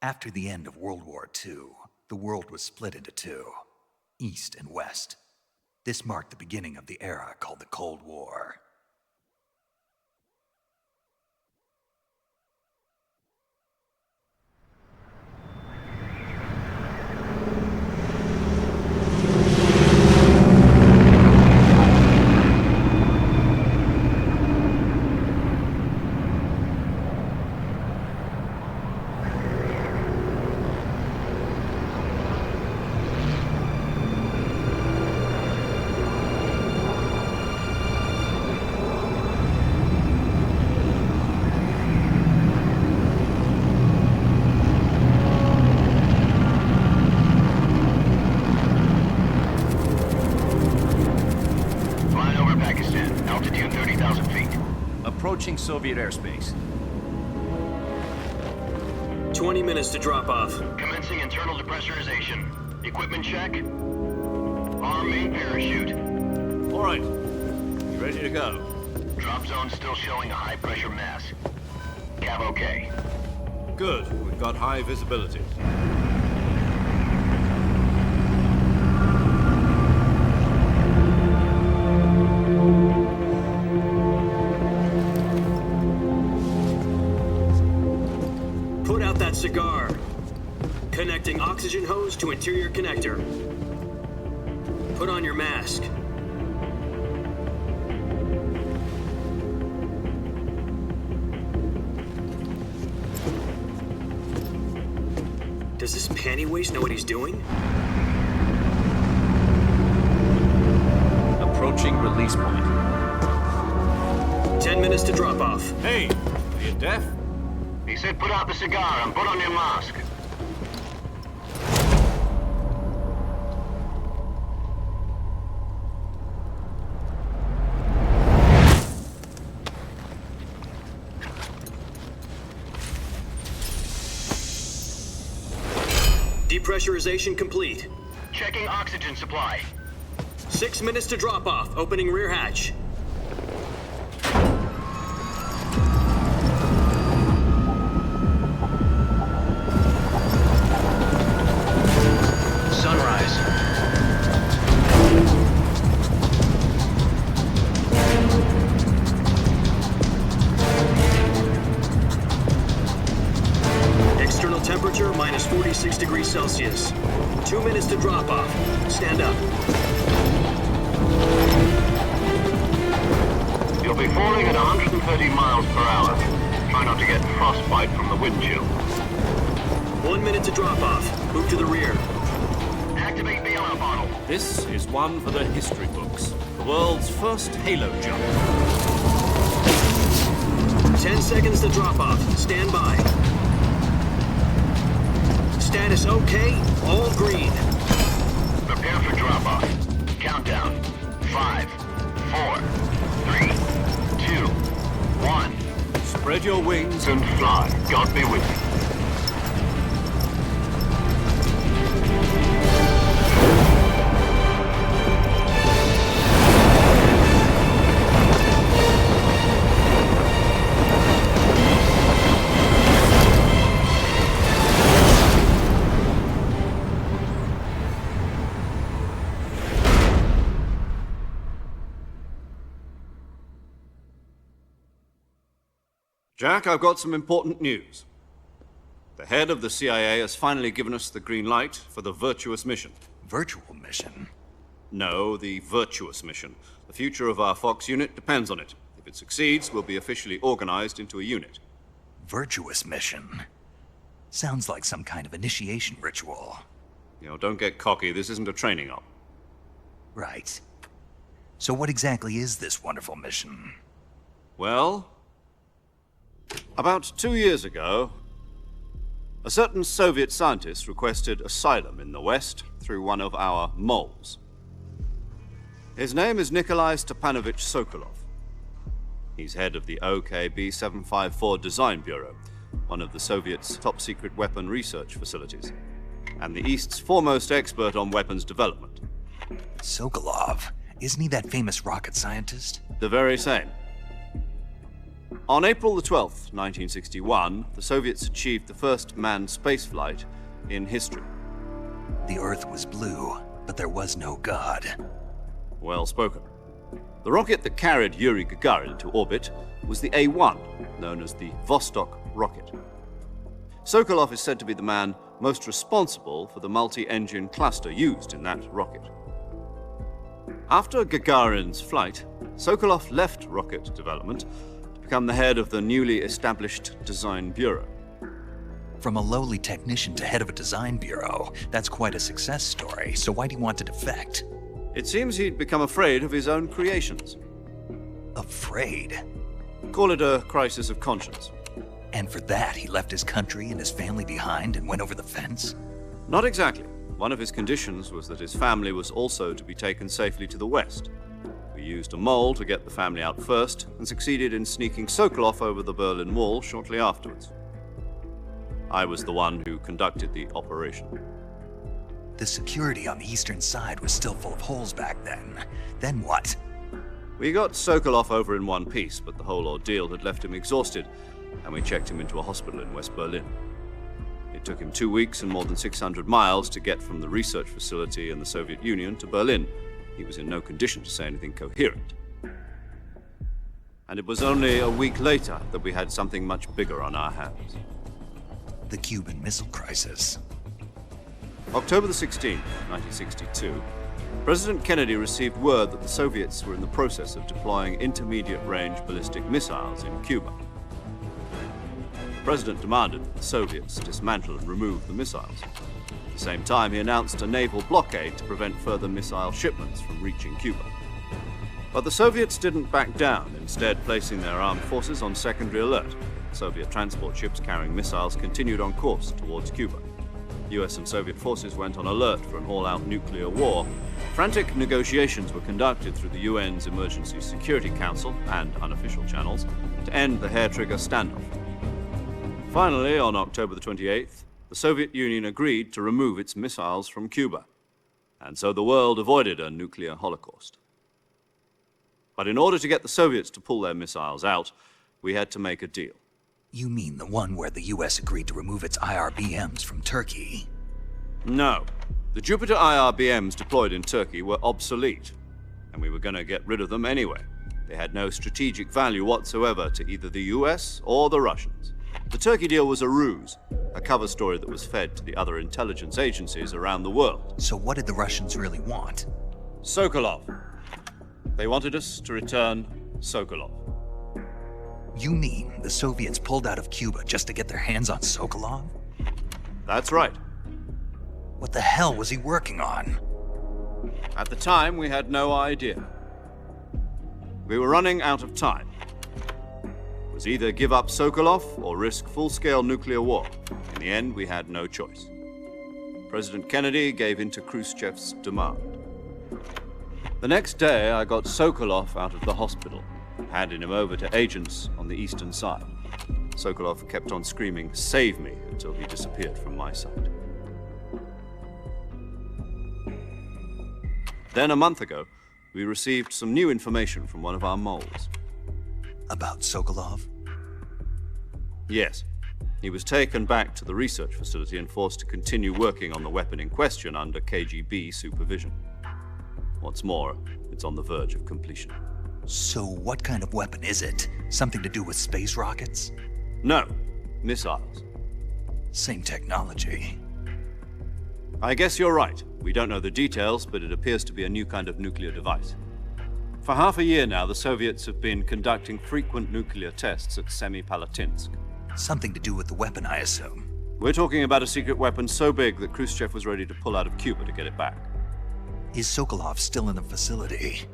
After the end of World War II, the world was split into two, East and West. This marked the beginning of the era called the Cold War. Approaching Soviet airspace. 20 minutes to drop off. Commencing internal depressurization. Equipment check. Arm main parachute. All right. You ready to go? Drop zone still showing a high pressure mass. Cav okay. Good. We've got high visibility. Cigar. Connecting oxygen hose to interior connector. Put on your mask. Does this panty waste know what he's doing? Approaching release point. 10 minutes to drop off. Hey, are you deaf? He said put out the cigar and put on your mask. Depressurization complete. Checking oxygen supply. 6 minutes to drop off. Opening rear hatch. Temperature minus 46 degrees Celsius. 2 minutes to drop off. Stand up. You'll be falling at 130 miles per hour. Try not to get frostbite from the wind chill. 1 minute to drop off. Move to the rear. Activate the oil bottle. This is one for the history books. The world's first halo jump. 10 seconds to drop off. Stand by. Status okay, all green. Prepare for drop-off. Countdown. 5, 4, 3, 2, 1. Spread your wings And fly. God be with you. Jack, I've got some important news. The head of the CIA has finally given us the green light for the virtuous mission. Virtual mission? No, the virtuous mission. The future of our Fox unit depends on it. If it succeeds, we'll be officially organized into a unit. Virtuous mission? Sounds like some kind of initiation ritual. You know, don't get cocky. This isn't a training op. Right. So what exactly is this wonderful mission? Well, about 2 years ago, a certain Soviet scientist requested asylum in the West through one of our moles. His name is Nikolai Stepanovich Sokolov. He's head of the OKB 754 Design Bureau, one of the Soviets' top-secret weapon research facilities, and the East's foremost expert on weapons development. Sokolov? Isn't he that famous rocket scientist? The very same. On April the 12th, 1961, the Soviets achieved the first manned spaceflight in history. The Earth was blue, but there was no God. Well spoken. The rocket that carried Yuri Gagarin into orbit was the A-1, known as the Vostok rocket. Sokolov is said to be the man most responsible for the multi-engine cluster used in that rocket. After Gagarin's flight, Sokolov left rocket development to become the head of the newly established Design Bureau. From a lowly technician to head of a design bureau, that's quite a success story, so why do you want to defect? It seems he'd become afraid of his own creations. Afraid? Call it a crisis of conscience. And for that, he left his country and his family behind and went over the fence? Not exactly. One of his conditions was that his family was also to be taken safely to the west. We used a mole to get the family out first and succeeded in sneaking Sokolov over the Berlin Wall shortly afterwards. I was the one who conducted the operation. The security on the eastern side was still full of holes back then. Then what? We got Sokolov over in one piece, but the whole ordeal had left him exhausted, and we checked him into a hospital in West Berlin. It took him 2 weeks and more than 600 miles to get from the research facility in the Soviet Union to Berlin. He was in no condition to say anything coherent. And it was only a week later that we had something much bigger on our hands. The Cuban Missile Crisis. October the 16th, 1962, President Kennedy received word that the Soviets were in the process of deploying intermediate-range ballistic missiles in Cuba. The President demanded that the Soviets dismantle and remove the missiles. At the same time, he announced a naval blockade to prevent further missile shipments from reaching Cuba. But the Soviets didn't back down, instead placing their armed forces on secondary alert. Soviet transport ships carrying missiles continued on course towards Cuba. US and Soviet forces went on alert for an all-out nuclear war. Frantic negotiations were conducted through the UN's Emergency Security Council and unofficial channels to end the hair-trigger standoff. Finally, on October the 28th, the Soviet Union agreed to remove its missiles from Cuba, and so the world avoided a nuclear holocaust. But in order to get the Soviets to pull their missiles out, we had to make a deal. You mean the one where the US agreed to remove its IRBMs from Turkey? No. The Jupiter IRBMs deployed in Turkey were obsolete, and we were going to get rid of them anyway. They had no strategic value whatsoever to either the US or the Russians. The Turkey deal was a ruse, a cover story that was fed to the other intelligence agencies around the world. So what did the Russians really want? Sokolov. They wanted us to return Sokolov. You mean the Soviets pulled out of Cuba just to get their hands on Sokolov? That's right. What the hell was he working on? At the time, we had no idea. We were running out of time. It was either give up Sokolov or risk full-scale nuclear war. In the end, we had no choice. President Kennedy gave in to Khrushchev's demand. The next day, I got Sokolov out of the hospital, handing him over to agents on the eastern side. Sokolov kept on screaming, "Save me," until he disappeared from my sight. Then a month ago, we received some new information from one of our moles. About Sokolov? Yes. He was taken back to the research facility and forced to continue working on the weapon in question under KGB supervision. What's more, it's on the verge of completion. So what kind of weapon is it? Something to do with space rockets? No, missiles. Same technology. I guess you're right. We don't know the details, but it appears to be a new kind of nuclear device. For half a year now, the Soviets have been conducting frequent nuclear tests at Semipalatinsk. Something to do with the weapon, I assume. We're talking about a secret weapon so big that Khrushchev was ready to pull out of Cuba to get it back. Is Sokolov still in the facility?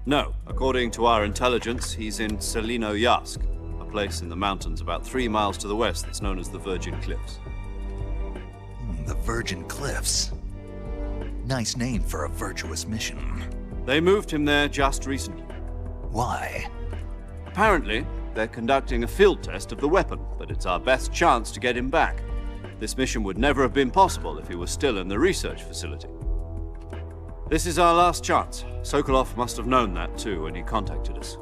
No. According to our intelligence, he's in Selinoyarsk, a place in the mountains about 3 miles to the west that's known as the Virgin Cliffs. The Virgin Cliffs. Nice name for a virtuous mission. They moved him there just recently. Why? Apparently, they're conducting a field test of the weapon, but it's our best chance to get him back. This mission would never have been possible if he was still in the research facility. This is our last chance. Sokolov must have known that too when he contacted us.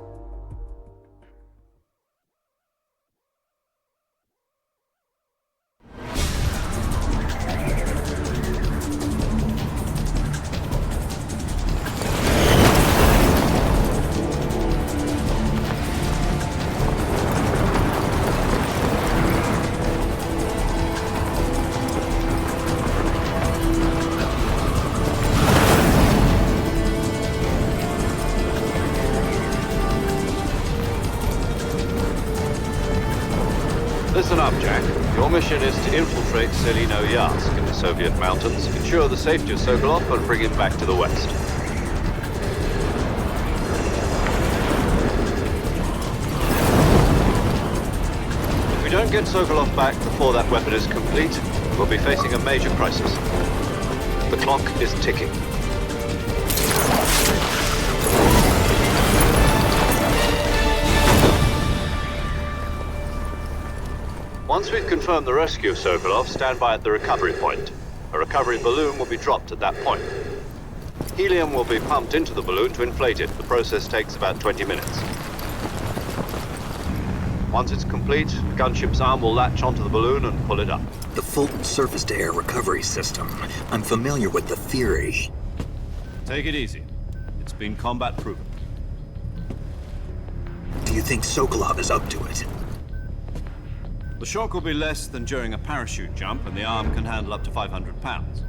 listen up, Jack. Your mission is to infiltrate Selino-Yarsk in the Soviet mountains, ensure the safety of Sokolov, and bring him back to the west. If we don't get Sokolov back before that weapon is complete, we'll be facing a major crisis. The clock is ticking. Once we've confirmed the rescue of Sokolov, stand by at the recovery point. A recovery balloon will be dropped at that point. Helium will be pumped into the balloon to inflate it. The process takes about 20 minutes. Once it's complete, the gunship's arm will latch onto the balloon and pull it up. The Fulton surface-to-air recovery system. I'm familiar with the theory. Take it easy. It's been combat-proven. Do you think Sokolov is up to it? The shock will be less than during a parachute jump, and the arm can handle up to 500 pounds.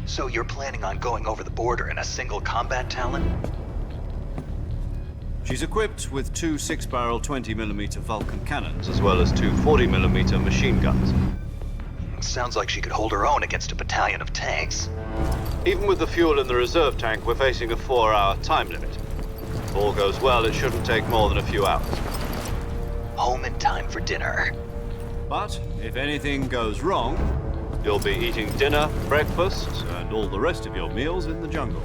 So you're planning on going over the border in a single combat Talon? She's equipped with two 6-barrel 20mm Vulcan cannons, as well as two 40mm machine guns. Sounds like she could hold her own against a battalion of tanks. Even with the fuel in the reserve tank, we're facing a 4-hour time limit. If all goes well, it shouldn't take more than a few hours. Home in time for dinner. But if anything goes wrong, you'll be eating dinner, breakfast, and all the rest of your meals in the jungle.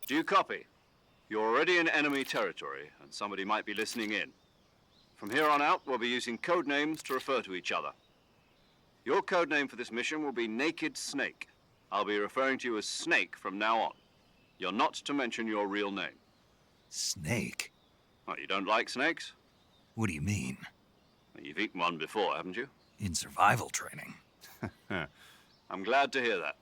Do you copy? You're already in enemy territory, and somebody might be listening in. From here on out, we'll be using code names to refer to each other. Your code name for this mission will be Naked Snake. I'll be referring to you as Snake from now on. You're not to mention your real name. Snake? Oh, you don't like snakes? What do you mean? Well, you've eaten one before, haven't you? In survival training. I'm glad to hear that.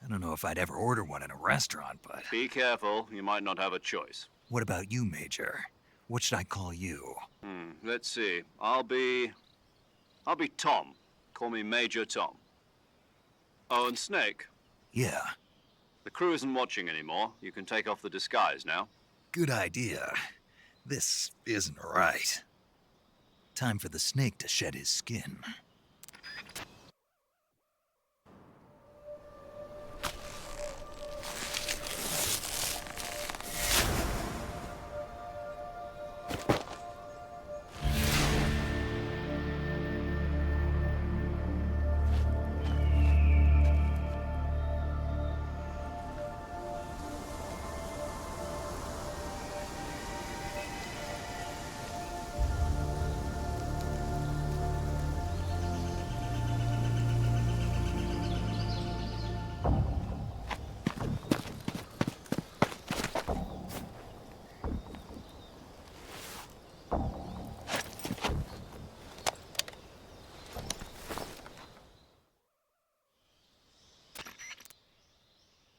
I don't know if I'd ever order one in a restaurant, but... Be careful, you might not have a choice. What about you, Major? What should I call you? Let's see. I'll be Tom. Call me Major Tom. Oh, and Snake. Yeah, The crew isn't watching anymore. You can take off the disguise now. good idea. This isn't right. Time for the snake to shed his skin.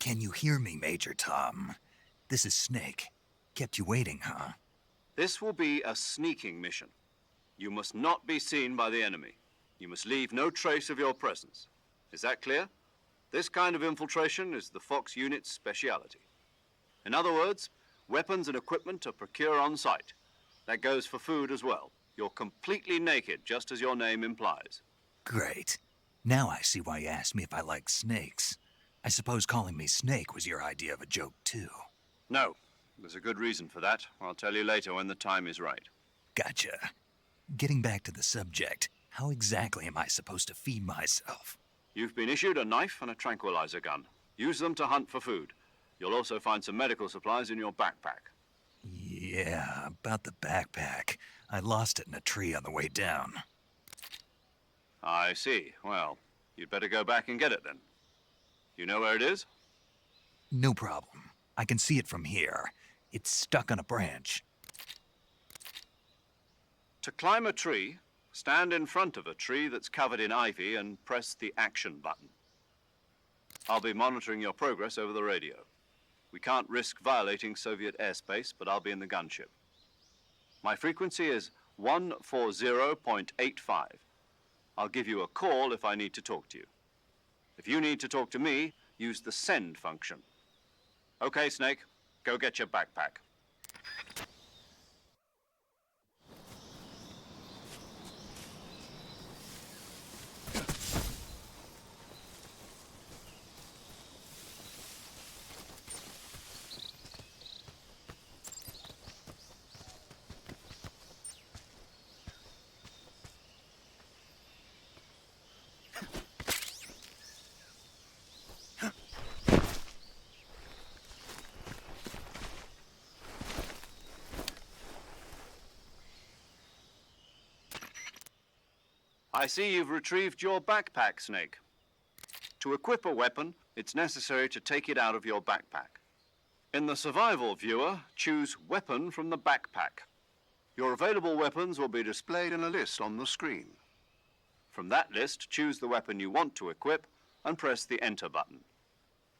Can you hear me, Major Tom? This is Snake. Kept you waiting, huh? This will be a sneaking mission. You must not be seen by the enemy. You must leave no trace of your presence. Is that clear? This kind of infiltration is the Fox unit's speciality. In other words, weapons and equipment are procured on site. That goes for food as well. You're completely naked, just as your name implies. Great. Now I see why you asked me if I like snakes. I suppose calling me Snake was your idea of a joke, too. No, there's a good reason for that. I'll tell you later when the time is right. Gotcha. Getting back to the subject, how exactly am I supposed to feed myself? You've been issued a knife and a tranquilizer gun. Use them to hunt for food. You'll also find some medical supplies in your backpack. Yeah, about the backpack. I lost it in a tree on the way down. I see. Well, you'd better go back and get it then. You know where it is? No problem. I can see it from here. It's stuck on a branch. To climb a tree, stand in front of a tree that's covered in ivy and press the action button. I'll be monitoring your progress over the radio. We can't risk violating Soviet airspace, but I'll be in the gunship. My frequency is 140.85. I'll give you a call if I need to talk to you. If you need to talk to me, use the send function. Okay, Snake, go get your backpack. I see you've retrieved your backpack, Snake. To equip a weapon, it's necessary to take it out of your backpack. In the survival viewer, choose Weapon from the backpack. Your available weapons will be displayed in a list on the screen. From that list, choose the weapon you want to equip and press the Enter button.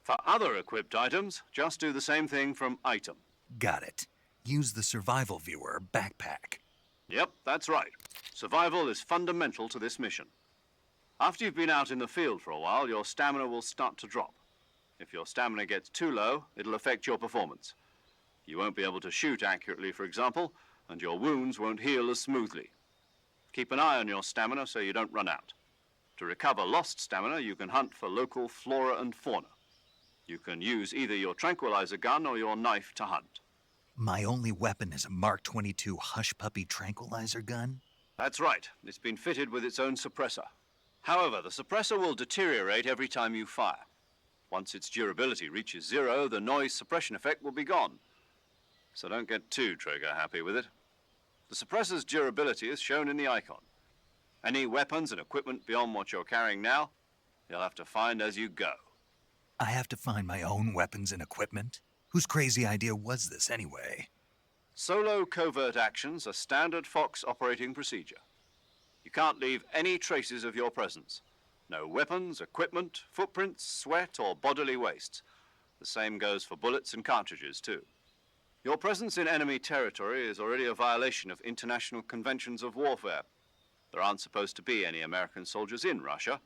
For other equipped items, just do the same thing from Item. Got it. Use the survival viewer backpack. Yep, that's right. Survival is fundamental to this mission. After you've been out in the field for a while, your stamina will start to drop. If your stamina gets too low, it'll affect your performance. You won't be able to shoot accurately, for example, and your wounds won't heal as smoothly. Keep an eye on your stamina so you don't run out. To recover lost stamina, you can hunt for local flora and fauna. You can use either your tranquilizer gun or your knife to hunt. My only weapon is a Mark 22 Hush Puppy tranquilizer gun? That's right. It's been fitted with its own suppressor. However, the suppressor will deteriorate every time you fire. Once its durability reaches 0, the noise suppression effect will be gone. So don't get too trigger-happy with it. The suppressor's durability is shown in the icon. Any weapons and equipment beyond what you're carrying now, you'll have to find as you go. I have to find my own weapons and equipment? Whose crazy idea was this, anyway? Solo covert actions are standard Fox operating procedure. You can't leave any traces of your presence. No weapons, equipment, footprints, sweat, or bodily wastes. The same goes for bullets and cartridges, too. Your presence in enemy territory is already a violation of international conventions of warfare. There aren't supposed to be any American soldiers in Russia.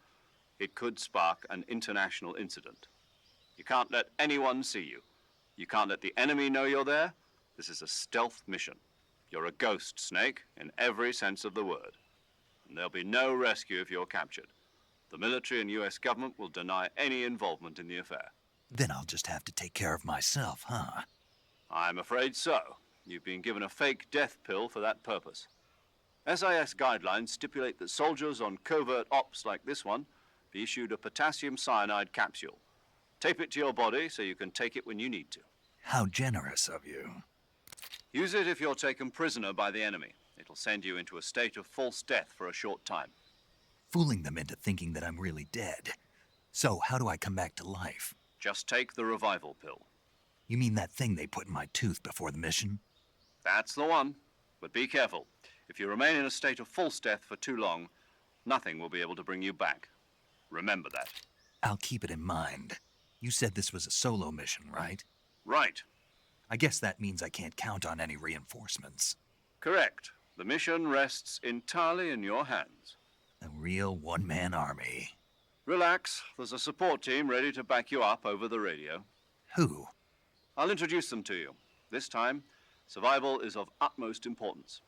It could spark an international incident. You can't let anyone see you. You can't let the enemy know you're there. This is a stealth mission. You're a ghost, Snake, in every sense of the word. And there'll be no rescue if you're captured. The military and US government will deny any involvement in the affair. Then I'll just have to take care of myself, huh? I'm afraid so. You've been given a fake death pill for that purpose. SIS guidelines stipulate that soldiers on covert ops like this one be issued a potassium cyanide capsule. Tape it to your body so you can take it when you need to. How generous of you. Use it if you're taken prisoner by the enemy. It'll send you into a state of false death for a short time. Fooling them into thinking that I'm really dead. So how do I come back to life? Just take the revival pill. You mean that thing they put in my tooth before the mission? That's the one. But be careful. If you remain in a state of false death for too long, nothing will be able to bring you back. Remember that. I'll keep it in mind. You said this was a solo mission, right? Right. I guess that means I can't count on any reinforcements. Correct. The mission rests entirely in your hands. A real one-man army. Relax. There's a support team ready to back you up over the radio. Who? I'll introduce them to you. This time, survival is of utmost importance.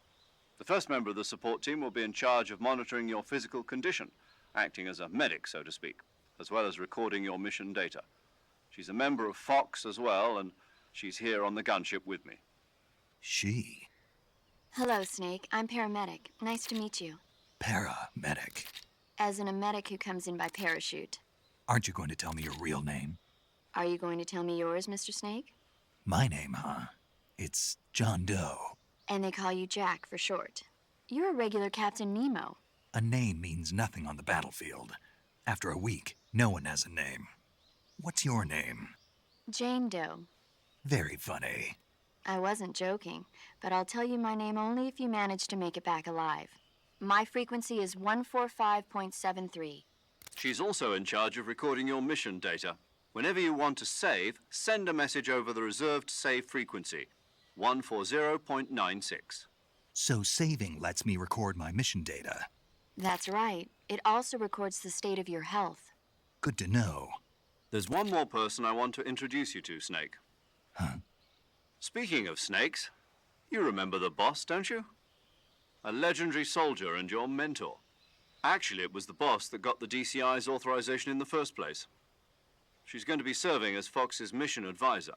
The first member of the support team will be in charge of monitoring your physical condition, acting as a medic, so to speak, as well as recording your mission data. She's a member of Fox as well, and she's here on the gunship with me. She? Hello, Snake. I'm paramedic. Nice to meet you. Paramedic. As in a medic who comes in by parachute. Aren't you going to tell me your real name? Are you going to tell me yours, Mr. Snake? My name, huh? It's John Doe. And they call you Jack for short. You're a regular Captain Nemo. A name means nothing on the battlefield. After a week, no one has a name. What's your name? Jane Doe. Very funny. I wasn't joking, but I'll tell you my name only if you manage to make it back alive. My frequency is 145.73. She's also in charge of recording your mission data. Whenever you want to save, send a message over the reserved save frequency, 140.96. So saving lets me record my mission data. That's right. It also records the state of your health. Good to know. There's one more person I want to introduce you to, Snake. Huh? Speaking of snakes, you remember the boss, don't you? A legendary soldier and your mentor. Actually, it was the boss that got the DCI's authorization in the first place. She's going to be serving as Fox's mission advisor.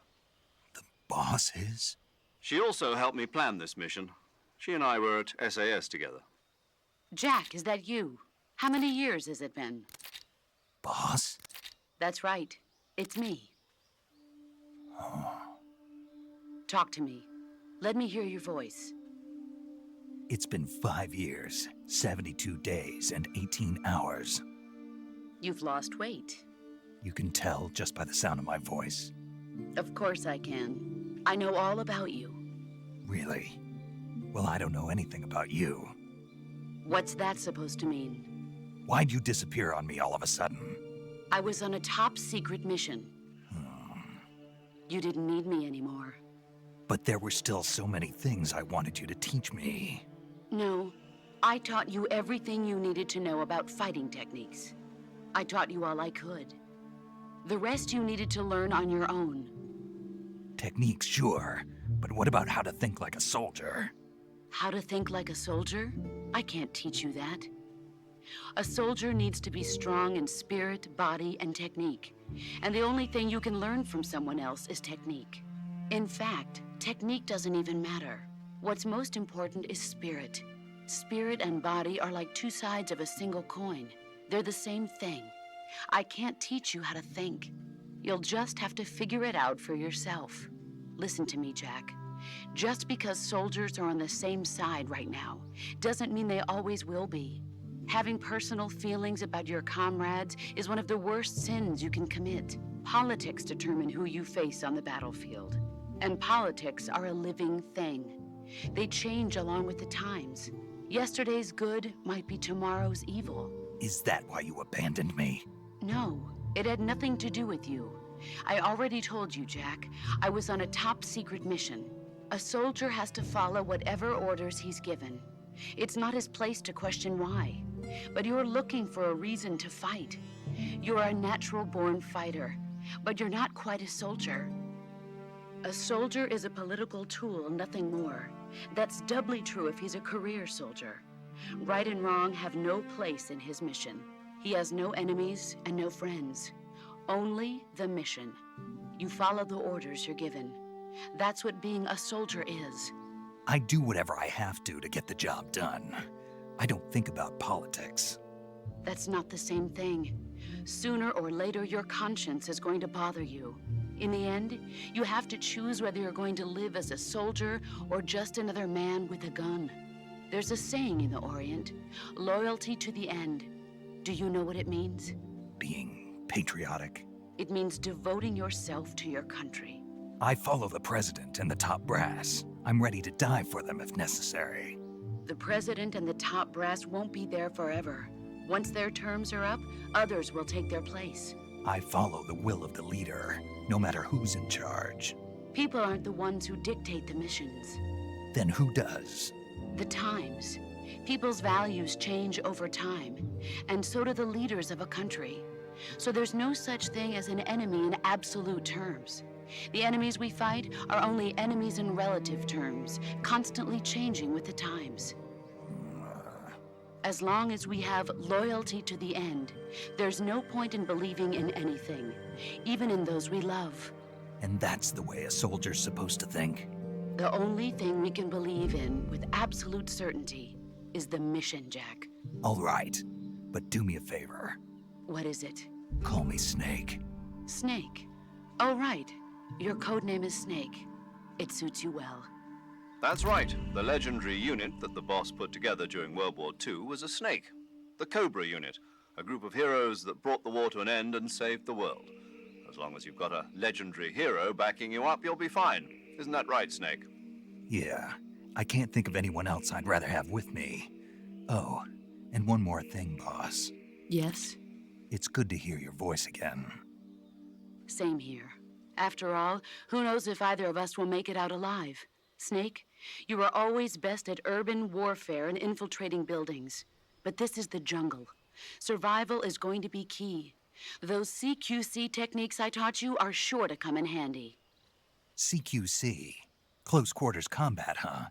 The boss is? She also helped me plan this mission. She and I were at SAS together. Jack, is that you? How many years has it been? Boss? That's right. It's me. Talk to me. Let me hear your voice. It's been 5 years, 72 days, and 18 hours. You've lost weight. You can tell just by the sound of my voice. Of course I can. I know all about you. Really? Well, I don't know anything about you. What's that supposed to mean? Why'd you disappear on me all of a sudden? I was on a top-secret mission. You didn't need me anymore. But there were still so many things I wanted you to teach me. No, I taught you everything you needed to know about fighting techniques. I taught you all I could. The rest you needed to learn on your own. Techniques, sure. But what about how to think like a soldier? How to think like a soldier? I can't teach you that. A soldier needs to be strong in spirit, body, and technique. And the only thing you can learn from someone else is technique. In fact, technique doesn't even matter. What's most important is spirit. Spirit and body are like two sides of a single coin. They're the same thing. I can't teach you how to think. You'll just have to figure it out for yourself. Listen to me, Jack. Just because soldiers are on the same side right now doesn't mean they always will be. Having personal feelings about your comrades is one of the worst sins you can commit. Politics determine who you face on the battlefield. And politics are a living thing. They change along with the times. Yesterday's good might be tomorrow's evil. Is that why you abandoned me? No, it had nothing to do with you. I already told you, Jack. I was on a top-secret mission. A soldier has to follow whatever orders he's given. It's not his place to question why. But you're looking for a reason to fight. You're a natural-born fighter, but you're not quite a soldier. A soldier is a political tool, nothing more. That's doubly true if he's a career soldier. Right and wrong have no place in his mission. He has no enemies and no friends. Only the mission. You follow the orders you're given. That's what being a soldier is. I do whatever I have to get the job done. I don't think about politics. That's not the same thing. Sooner or later, your conscience is going to bother you. In the end, you have to choose whether you're going to live as a soldier or just another man with a gun. There's a saying in the Orient, loyalty to the end. Do you know what it means? Being patriotic. It means devoting yourself to your country. I follow the president and the top brass. I'm ready to die for them if necessary. The president and the top brass won't be there forever. Once their terms are up, others will take their place. I follow the will of the leader, no matter who's in charge. People aren't the ones who dictate the missions. Then who does? The times. People's values change over time, and so do the leaders of a country. So there's no such thing as an enemy in absolute terms. The enemies we fight are only enemies in relative terms, constantly changing with the times. As long as we have loyalty to the end, there's no point in believing in anything, even in those we love. And that's the way a soldier's supposed to think? The only thing we can believe in with absolute certainty is the mission, Jack. All right, but do me a favor. What is it? Call me Snake. Snake. Oh, right. Your codename is Snake. It suits you well. That's right. The legendary unit that the boss put together during World War II was a snake. The Cobra unit, a group of heroes that brought the war to an end and saved the world. As long as you've got a legendary hero backing you up, you'll be fine. Isn't that right, Snake? Yeah, I can't think of anyone else I'd rather have with me. Oh, and one more thing, boss. Yes? It's good to hear your voice again. Same here. After all, who knows if either of us will make it out alive? Snake, you are always best at urban warfare and infiltrating buildings. But this is the jungle. Survival is going to be key. Those CQC techniques I taught you are sure to come in handy. CQC? Close quarters combat, huh?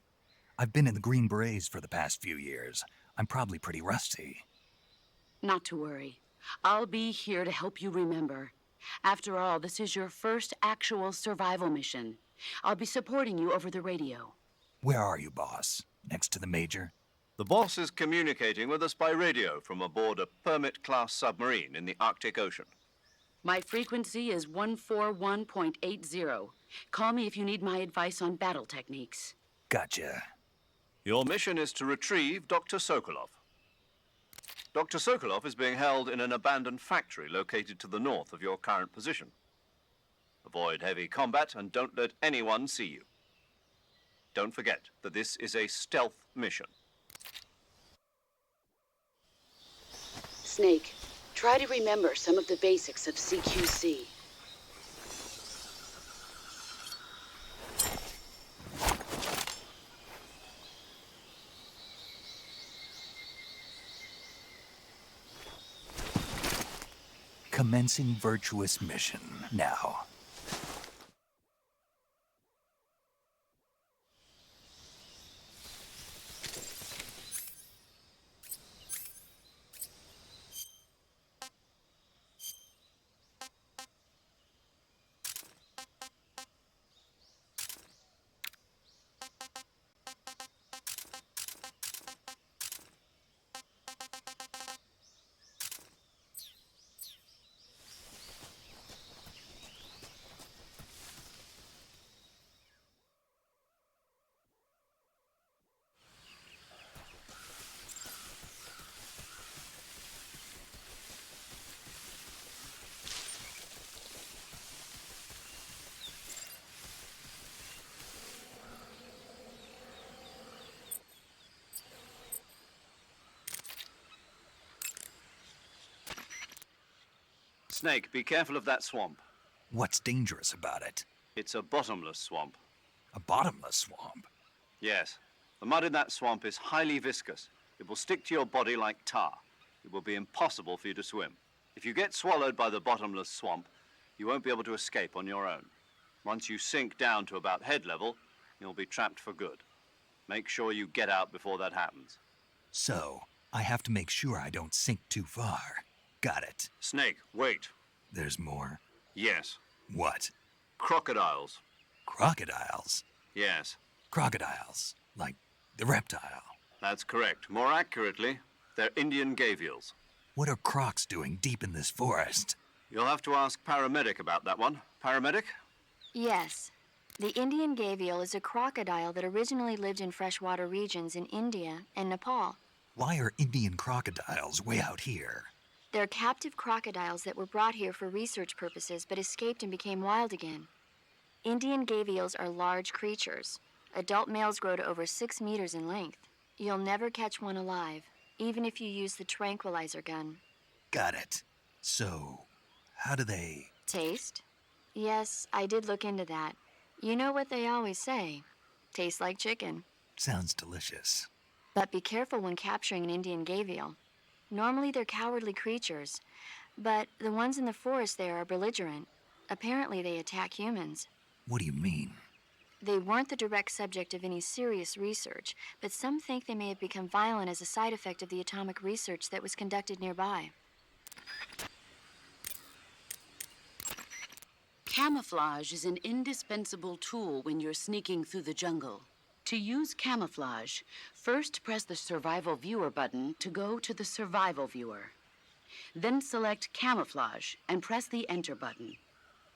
I've been in the Green Berets for the past few years. I'm probably pretty rusty. Not to worry. I'll be here to help you remember. After all, this is your first actual survival mission. I'll be supporting you over the radio. Where are you, boss? Next to the Major? The boss is communicating with us by radio from aboard a Permit-class submarine in the Arctic Ocean. My frequency is 141.80. Call me if you need my advice on battle techniques. Gotcha. Your mission is to retrieve Dr. Sokolov. Dr. Sokolov is being held in an abandoned factory located to the north of your current position. Avoid heavy combat and don't let anyone see you. Don't forget that this is a stealth mission. Snake, try to remember some of the basics of CQC. Commencing virtuous mission now. Snake, be careful of that swamp. What's dangerous about it? It's a bottomless swamp. A bottomless swamp? Yes. The mud in that swamp is highly viscous. It will stick to your body like tar. It will be impossible for you to swim. If you get swallowed by the bottomless swamp, you won't be able to escape on your own. Once you sink down to about head level, you'll be trapped for good. Make sure you get out before that happens. So, I have to make sure I don't sink too far. Got it. Snake, wait. There's more? Yes. What? Crocodiles. Crocodiles? Yes. Crocodiles. Like the reptile. That's correct. More accurately, they're Indian gavials. What are crocs doing deep in this forest? You'll have to ask Paramedic about that one. Paramedic? Yes. The Indian gavial is a crocodile that originally lived in freshwater regions in India and Nepal. Why are Indian crocodiles way out here? They're captive crocodiles that were brought here for research purposes but escaped and became wild again. Indian gavials are large creatures. Adult males grow to over 6 meters in length. You'll never catch one alive, even if you use the tranquilizer gun. Got it. So, How do they... Taste? Yes, I did look into that. You know what they always say. Tastes like chicken. Sounds delicious. But be careful when capturing an Indian gavial. Normally they're cowardly creatures, but the ones in the forest there are belligerent. Apparently they attack humans. What do you mean? They weren't the direct subject of any serious research, but some think they may have become violent as a side effect of the atomic research that was conducted nearby. Camouflage is an indispensable tool when you're sneaking through the jungle. To use camouflage, first press the Survival Viewer button to go to the Survival Viewer. Then select Camouflage and press the Enter button.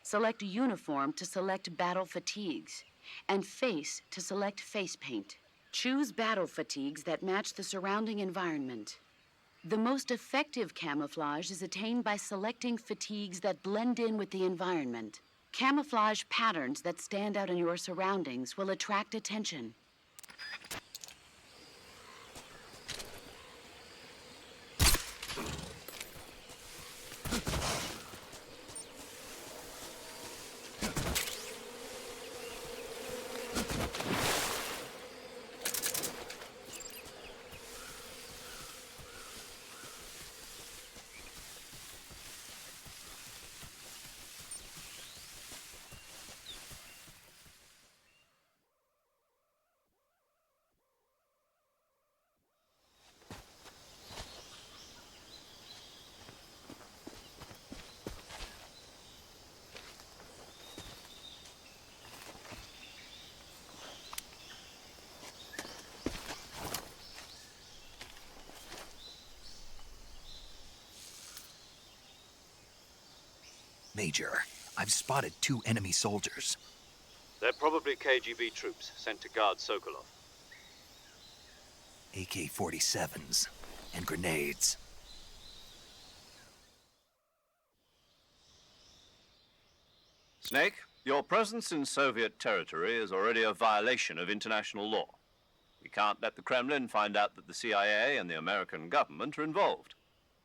Select Uniform to select Battle Fatigues, and Face to select Face Paint. Choose battle fatigues that match the surrounding environment. The most effective camouflage is attained by selecting fatigues that blend in with the environment. Camouflage patterns that stand out in your surroundings will attract attention. Major, I've spotted 2 enemy soldiers. They're probably KGB troops sent to guard Sokolov. AK-47s and grenades. Snake, your presence in Soviet territory is already a violation of international law. We can't let the Kremlin find out that the CIA and the American government are involved.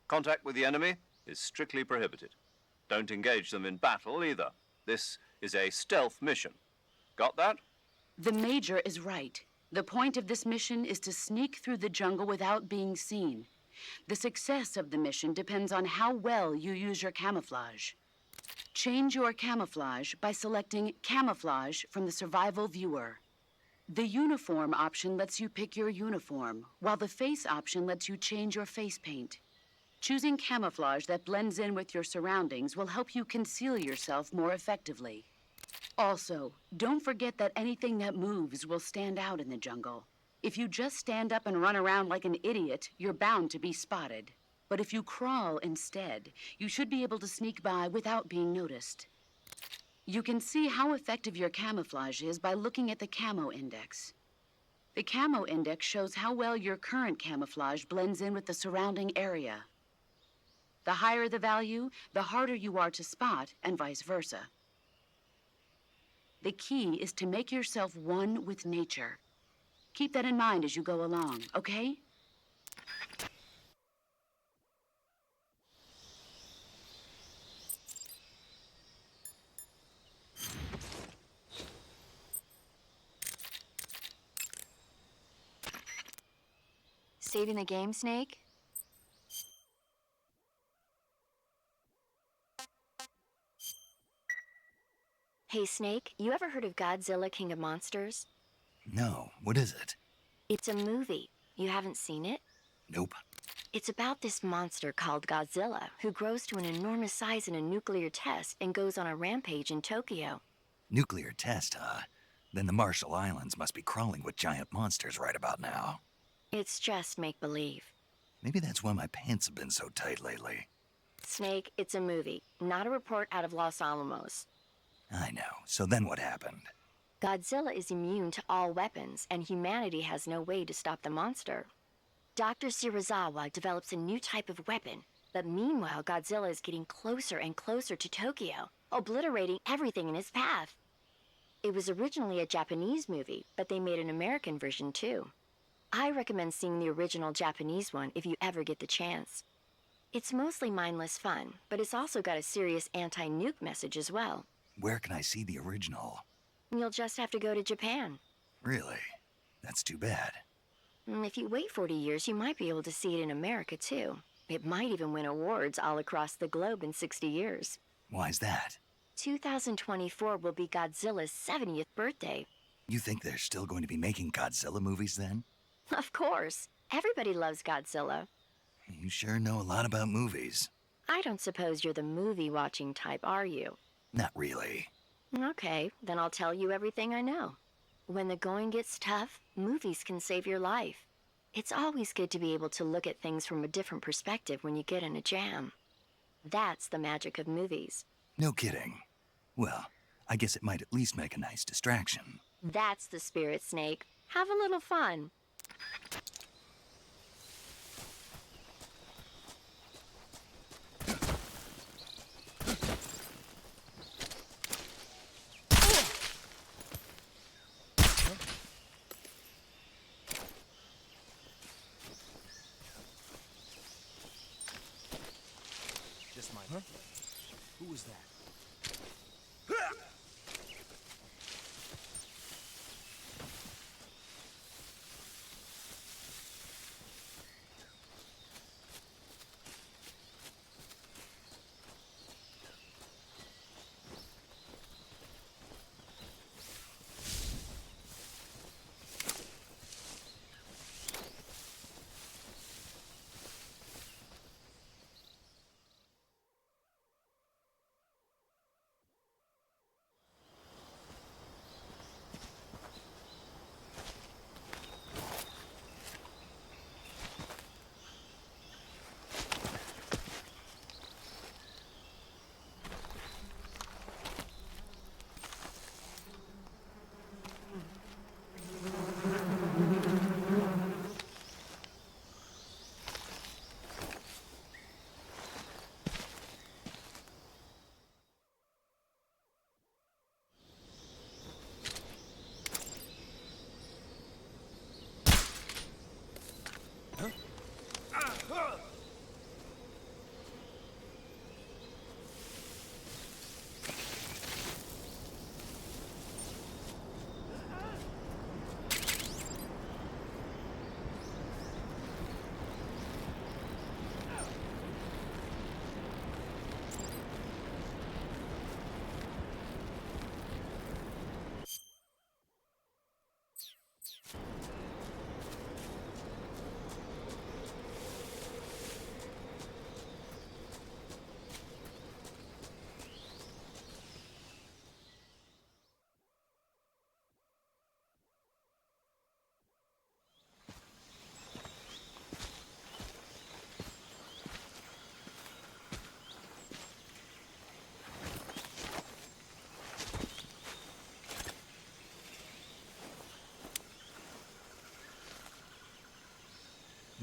Contact with the enemy is strictly prohibited. Don't engage them in battle either. This is a stealth mission. Got that? The Major is right. The point of this mission is to sneak through the jungle without being seen. The success of the mission depends on how well you use your camouflage. Change your camouflage by selecting Camouflage from the Survival Viewer. The Uniform option lets you pick your uniform, while the Face option lets you change your face paint. Choosing camouflage that blends in with your surroundings will help you conceal yourself more effectively. Also, don't forget that anything that moves will stand out in the jungle. If you just stand up and run around like an idiot, you're bound to be spotted. But if you crawl instead, you should be able to sneak by without being noticed. You can see how effective your camouflage is by looking at the Camo Index. The Camo Index shows how well your current camouflage blends in with the surrounding area. The higher the value, the harder you are to spot, and vice versa. The key is to make yourself one with nature. Keep that in mind as you go along, okay? Saving the game, Snake? Hey, Snake, you ever heard of Godzilla, King of Monsters? No, what is it? It's a movie. You haven't seen it? Nope. It's about this monster called Godzilla, who grows to an enormous size in a nuclear test and goes on a rampage in Tokyo. Nuclear test, huh? Then the Marshall Islands must be crawling with giant monsters right about now. It's just make-believe. Maybe that's why my pants have been so tight lately. Snake, it's a movie, not a report out of Los Alamos. I know. So then what happened? Godzilla is immune to all weapons, and humanity has no way to stop the monster. Dr. Shirazawa develops a new type of weapon, but meanwhile Godzilla is getting closer and closer to Tokyo, obliterating everything in his path. It was originally a Japanese movie, but they made an American version too. I recommend seeing the original Japanese one if you ever get the chance. It's mostly mindless fun, but it's also got a serious anti-nuke message as well. Where can I see the original? You'll just have to go to Japan. Really? That's too bad. If you wait 40 years, you might be able to see it in America, too. It might even win awards all across the globe in 60 years. Why's that? 2024 will be Godzilla's 70th birthday. You think they're still going to be making Godzilla movies then? Of course. Everybody loves Godzilla. You sure know a lot about movies. I don't suppose you're the movie-watching type, are you? Not really. Okay, then I'll tell you everything I know. When the going gets tough, movies can save your life. It's always good to be able to look at things from a different perspective when you get in a jam. That's the magic of movies. No kidding. Well, I guess it might at least make a nice distraction. That's the spirit, Snake. Have a little fun. Just mine. Huh? Who was that?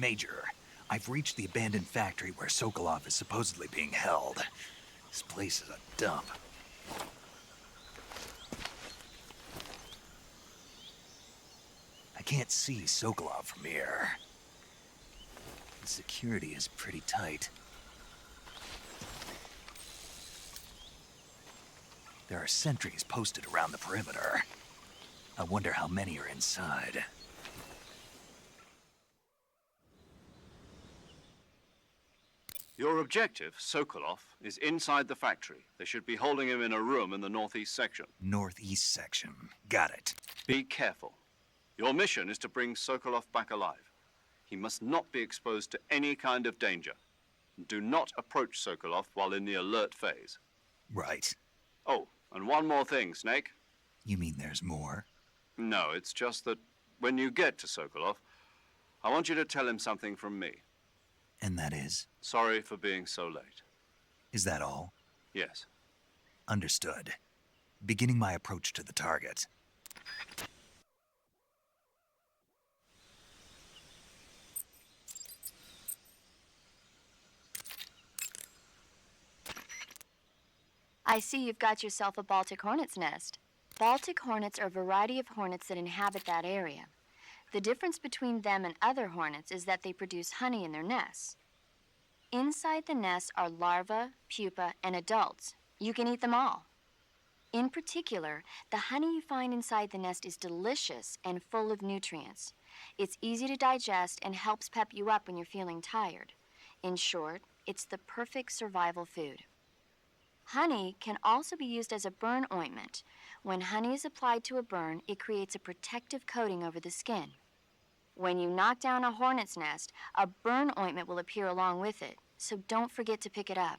Major, I've reached the abandoned factory where Sokolov is supposedly being held. This place is a dump. I can't see Sokolov from here. The security is pretty tight. There are sentries posted around the perimeter. I wonder how many are inside. Your objective, Sokolov, is inside the factory. They should be holding him in a room in the northeast section. Northeast section. Got it. Be careful. Your mission is to bring Sokolov back alive. He must not be exposed to any kind of danger. Do not approach Sokolov while in the alert phase. Right. Oh, and one more thing, Snake. You mean there's more? No, it's just that when you get to Sokolov, I want you to tell him something from me. And that is? Sorry for being so late. Is that all? Yes. Understood. Beginning my approach to the target. I see you've got yourself a Baltic hornet's nest. Baltic hornets are a variety of hornets that inhabit that area. The difference between them and other hornets is that they produce honey in their nests. Inside the nest are larvae, pupa, and adults. You can eat them all. In particular, the honey you find inside the nest is delicious and full of nutrients. It's easy to digest and helps pep you up when you're feeling tired. In short, it's the perfect survival food. Honey can also be used as a burn ointment. When honey is applied to a burn, it creates a protective coating over the skin. When you knock down a hornet's nest, a burn ointment will appear along with it, so don't forget to pick it up.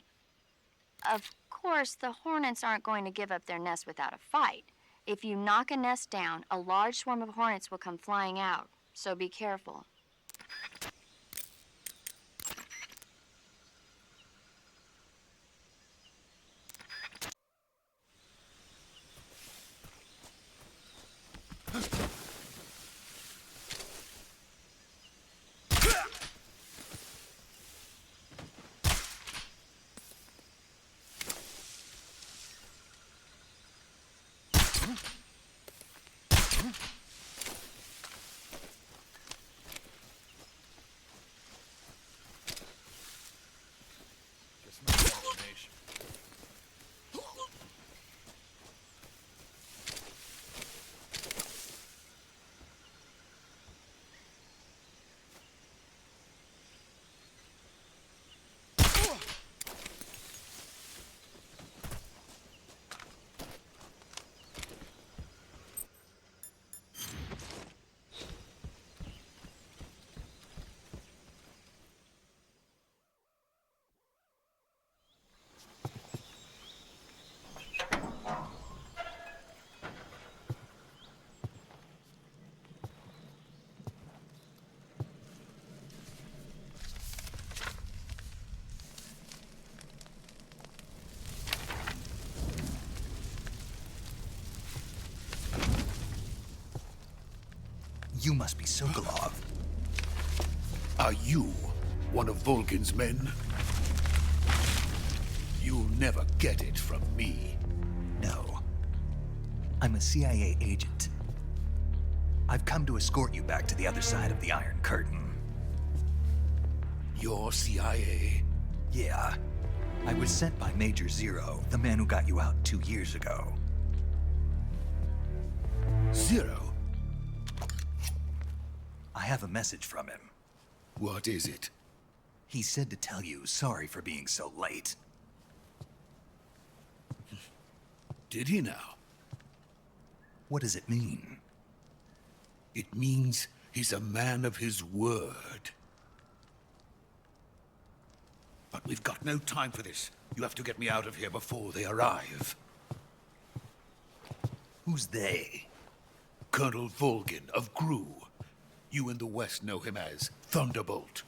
Of course, the hornets aren't going to give up their nest without a fight. If you knock a nest down, a large swarm of hornets will come flying out, so be careful. You must be Sokolov. Are you one of Volgin's men? You'll never get it from me. No. I'm a CIA agent. I've come to escort you back to the other side of the Iron Curtain. You're CIA? Yeah. I was sent by Major Zero, the man who got you out 2 years ago. Zero? I have a message from him. What is it? He said to tell you sorry for being so late. Did he now? What does it mean? It means he's a man of his word. But we've got no time for this. You have to get me out of here before they arrive. Who's they? Colonel Volgin of Gru. You in the West know him as Thunderbolt.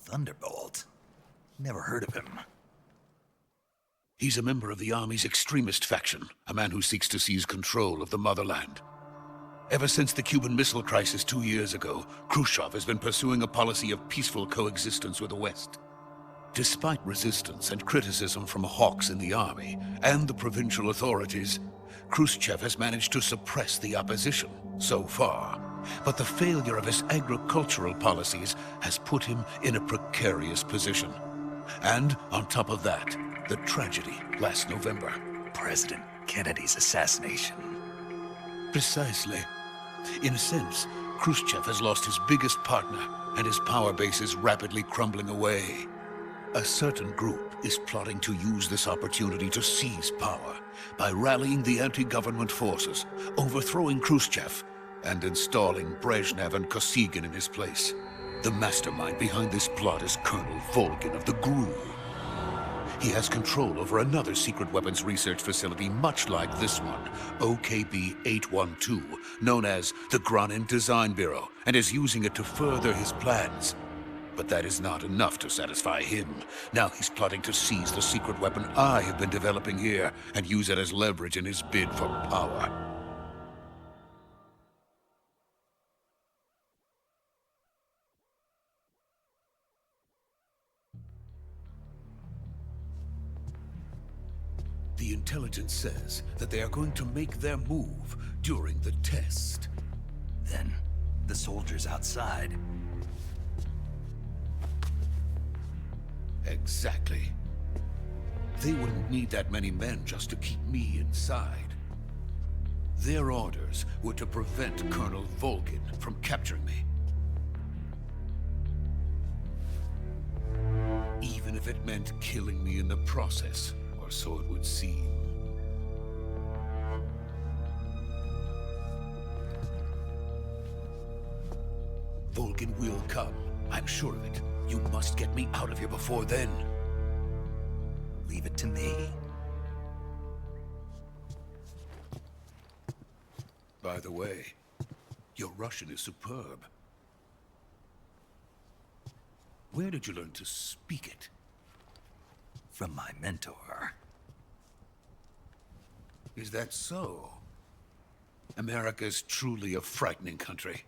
Thunderbolt? Never heard of him. He's a member of the Army's extremist faction, a man who seeks to seize control of the motherland. Ever since the Cuban Missile Crisis 2 years ago, Khrushchev has been pursuing a policy of peaceful coexistence with the West. Despite resistance and criticism from hawks in the army and the provincial authorities, Khrushchev has managed to suppress the opposition so far. But the failure of his agricultural policies has put him in a precarious position. And on top of that, the tragedy last November. President Kennedy's assassination. Precisely. In a sense, Khrushchev has lost his biggest partner, and his power base is rapidly crumbling away. A certain group is plotting to use this opportunity to seize power by rallying the anti-government forces, overthrowing Khrushchev, and installing Brezhnev and Kosygin in his place. The mastermind behind this plot is Colonel Volgin of the Gru. He has control over another secret weapons research facility much like this one, OKB-812, known as the Granin Design Bureau, and is using it to further his plans. But that is not enough to satisfy him. Now he's plotting to seize the secret weapon I have been developing here and use it as leverage in his bid for power. The intelligence says that they are going to make their move during the test. Then, the soldiers outside. Exactly. They wouldn't need that many men just to keep me inside. Their orders were to prevent Colonel Volgin from capturing me. Even if it meant killing me in the process, or so it would seem. Volgin will come. I'm sure of it. You must get me out of here before then. Leave it to me. By the way, your Russian is superb. Where did you learn to speak it? From my mentor. Is that so? America's truly a frightening country.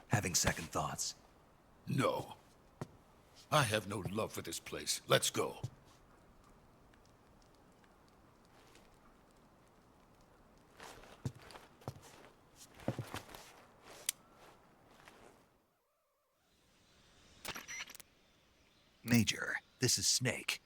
Having second thoughts? No. I have no love for this place. Let's go. Major, this is Snake.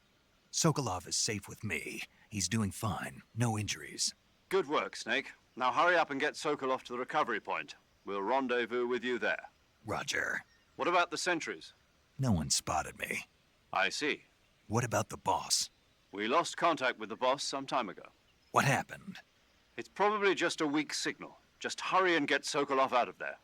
Sokolov is safe with me. He's doing fine. No injuries. Good work, Snake. Now hurry up and get Sokolov to the recovery point. We'll rendezvous with you there. Roger. What about the sentries? No one spotted me. I see. What about the boss? We lost contact with the boss some time ago. What happened? It's probably just a weak signal. Just hurry and get Sokolov out of there.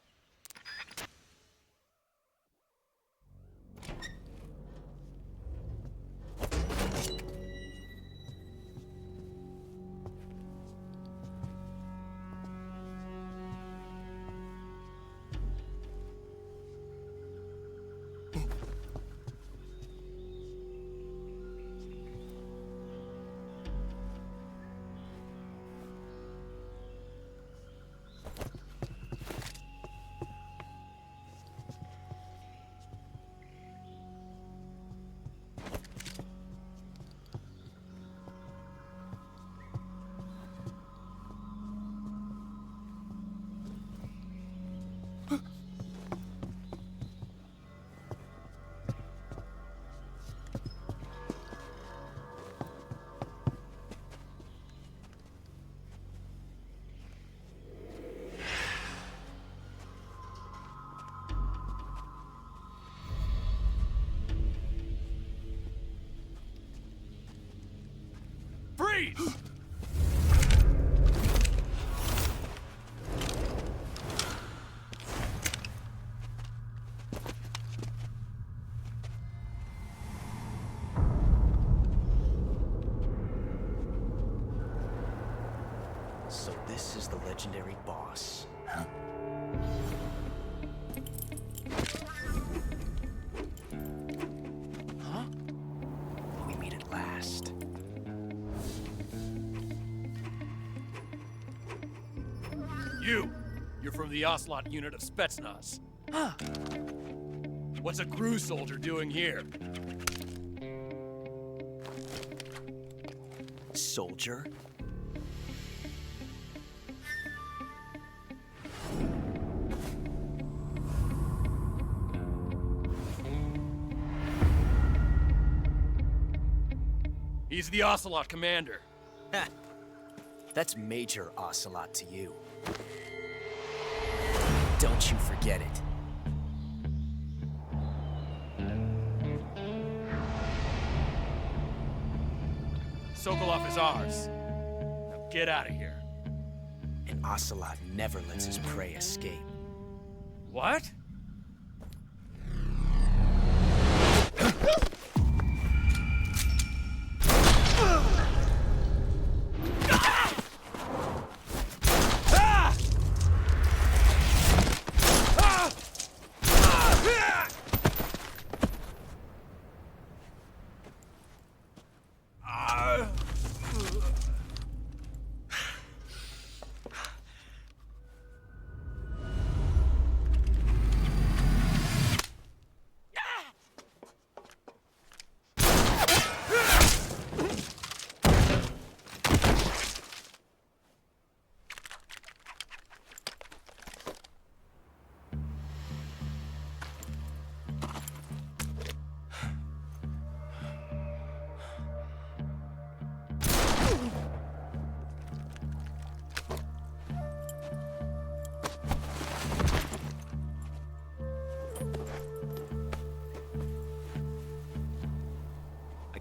Freeze! So this is the legendary boss. Huh? Huh? We meet at last. You're from the Ocelot unit of Spetsnaz. Huh. What's a crew soldier doing here? Soldier? He's the Ocelot commander. Ha! That's Major Ocelot to you. Don't you forget it. Sokolov is ours. Now get out of here. And Ocelot never lets his prey escape. What?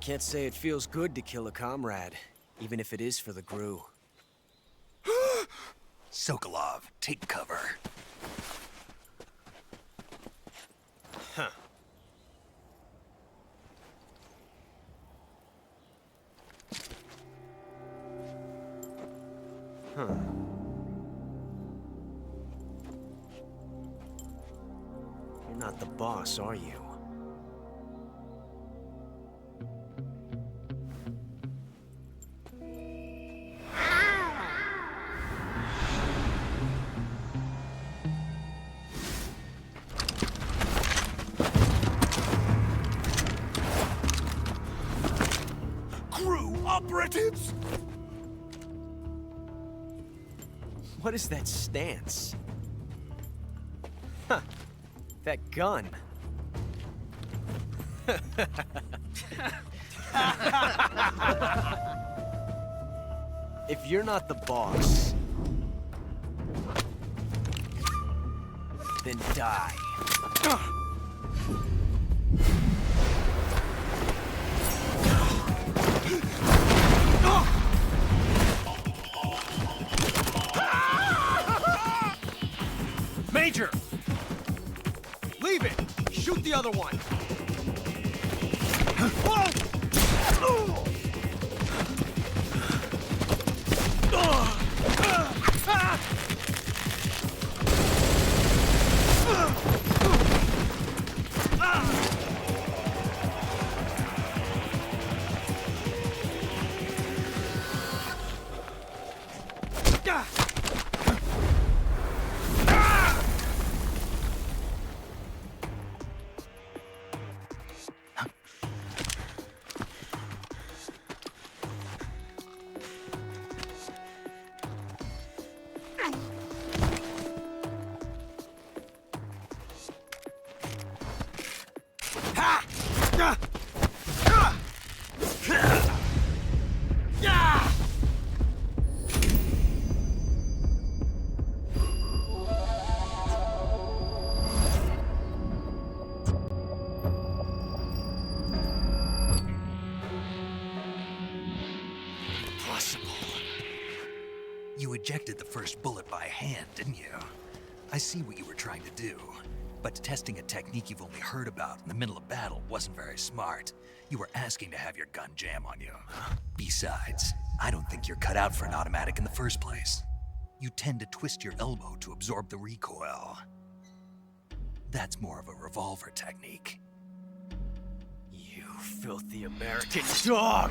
Can't say it feels good to kill a comrade, even if it is for the Gru. Sokolov, take cover. Huh. Huh. You're not the boss, are you? Operatives? What is that stance? Huh. That gun. If you're not the boss, then die. Major! Leave it! Shoot the other one! You ejected the first bullet by hand, didn't you? I see what you were trying to do. But testing a technique you've only heard about in the middle of battle wasn't very smart. You were asking to have your gun jam on you. Besides, I don't think you're cut out for an automatic in the first place. You tend to twist your elbow to absorb the recoil. That's more of a revolver technique. You filthy American dog!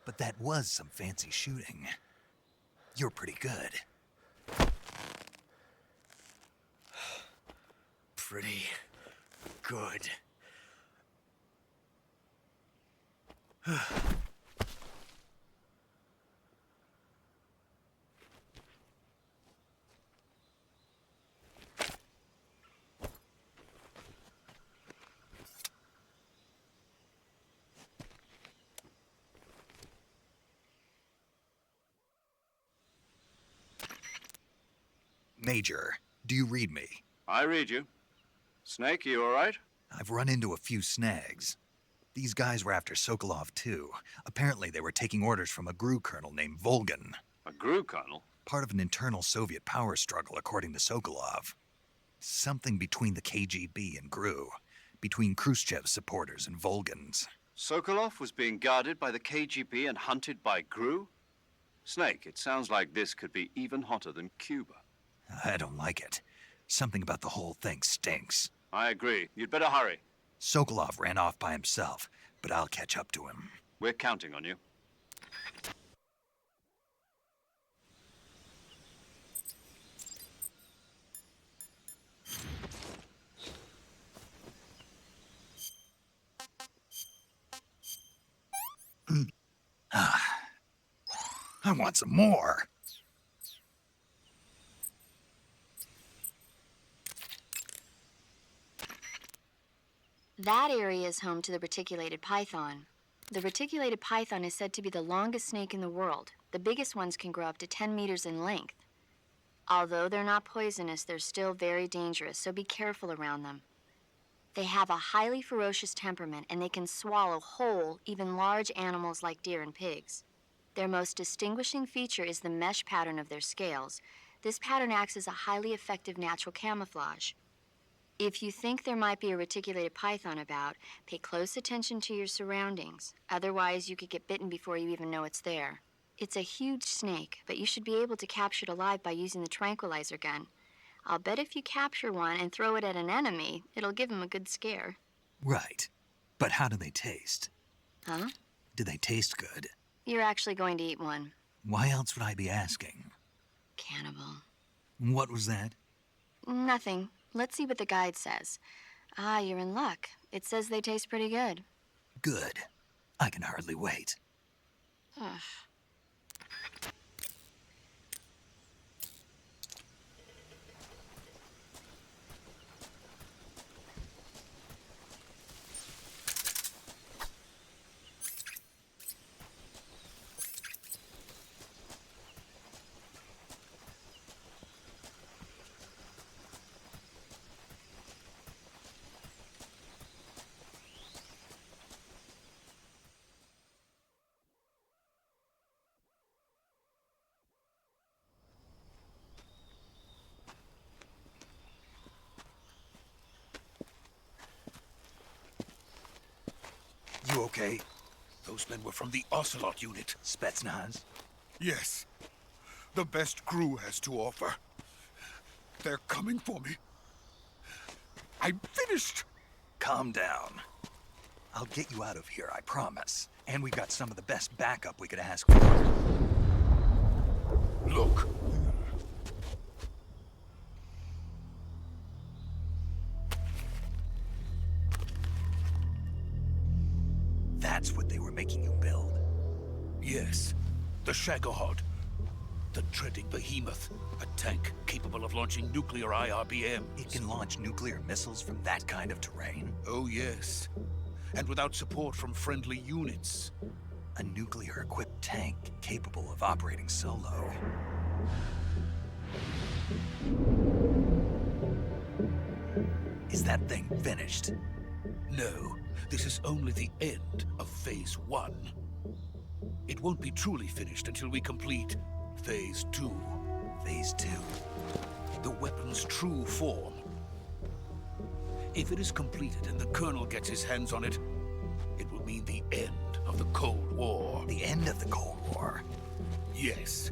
But that was some fancy shooting. You're pretty good. Pretty good. Major, do you read me? I read you. Snake, you all right? I've run into a few snags. These guys were after Sokolov, too. Apparently they were taking orders from a GRU colonel named Volgan. A GRU colonel? Part of an internal Soviet power struggle, according to Sokolov. Something between the KGB and GRU. Between Khrushchev's supporters and Volgan's. Sokolov was being guarded by the KGB and hunted by GRU? Snake, it sounds like this could be even hotter than Cuba. I don't like it. Something about the whole thing stinks. I agree. You'd better hurry. Sokolov ran off by himself, but I'll catch up to him. We're counting on you. I want some more. That area is home to the reticulated python. The reticulated python is said to be the longest snake in the world. The biggest ones can grow up to 10 meters in length. Although they're not poisonous, they're still very dangerous, so be careful around them. They have a highly ferocious temperament, and they can swallow whole, even large animals like deer and pigs. Their most distinguishing feature is the mesh pattern of their scales. This pattern acts as a highly effective natural camouflage. If you think there might be a reticulated python about, pay close attention to your surroundings. Otherwise, you could get bitten before you even know it's there. It's a huge snake, but you should be able to capture it alive by using the tranquilizer gun. I'll bet if you capture one and throw it at an enemy, it'll give him a good scare. Right. But how do they taste? Huh? Do they taste good? You're actually going to eat one. Why else would I be asking? Cannibal. What was that? Nothing. Let's see what the guide says. Ah, you're in luck. It says they taste pretty good. Good. I can hardly wait. Ugh. You okay? Those men were from the Ocelot unit. Spetsnaz? Yes. The best crew has to offer. They're coming for me. I'm finished. Calm down. I'll get you out of here, I promise. And we've got some of the best backup we could ask for. Look. That's what they were making you build? Yes. The Shagohod. The treading behemoth. A tank capable of launching nuclear IRBMs. It can launch nuclear missiles from that kind of terrain? Oh, yes. And without support from friendly units. A nuclear-equipped tank capable of operating solo. Is that thing finished? No. This is only the end of Phase 1. It won't be truly finished until we complete Phase 2. Phase 2? The weapon's true form. If it is completed and the Colonel gets his hands on it, it will mean the end of the Cold War. The end of the Cold War? Yes.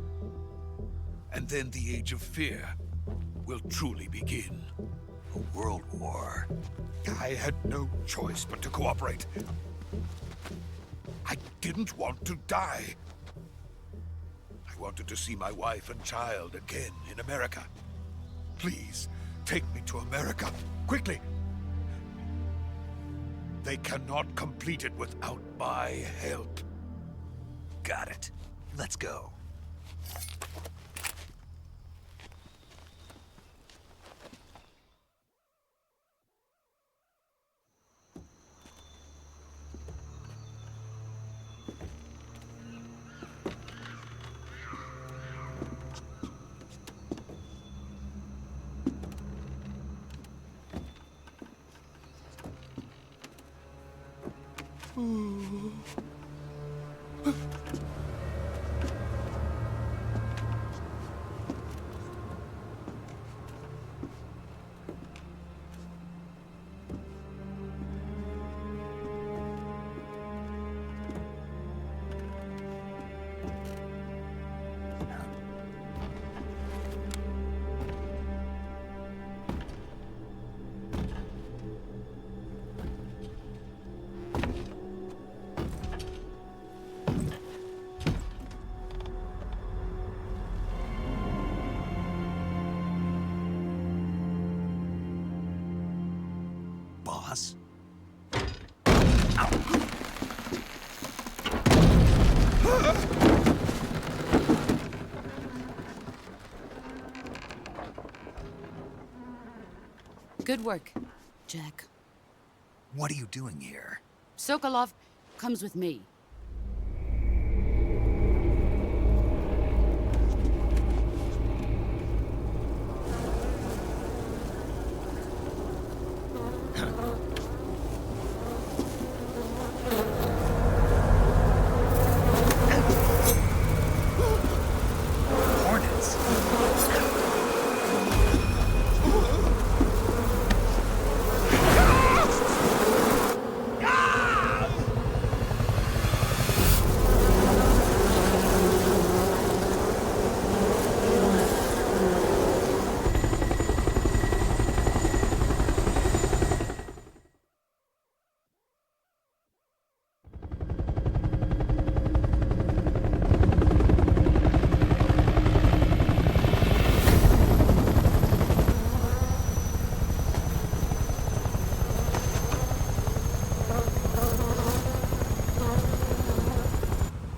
And then the Age of Fear will truly begin. A world war. I had no choice but to cooperate. I didn't want to die. I wanted to see my wife and child again in America. Please, take me to America, quickly. They cannot complete it without my help. Got it. Let's go. Boss? Good work, Jack. What are you doing here? Sokolov, comes with me.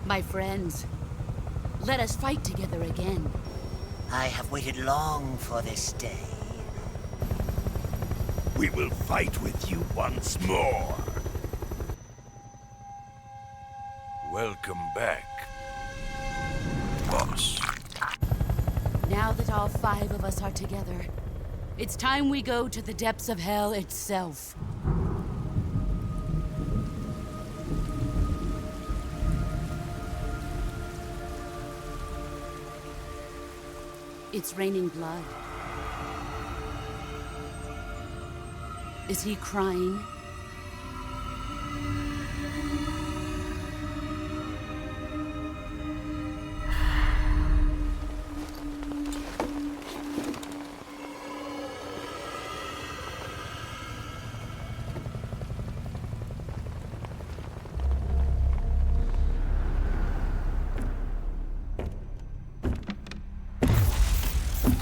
My friends, let us fight together again. I have waited long for this day. We will fight with you once more. Welcome back, boss. Now that all 5 of us are together, it's time we go to the depths of hell itself. It's raining blood. Is he crying?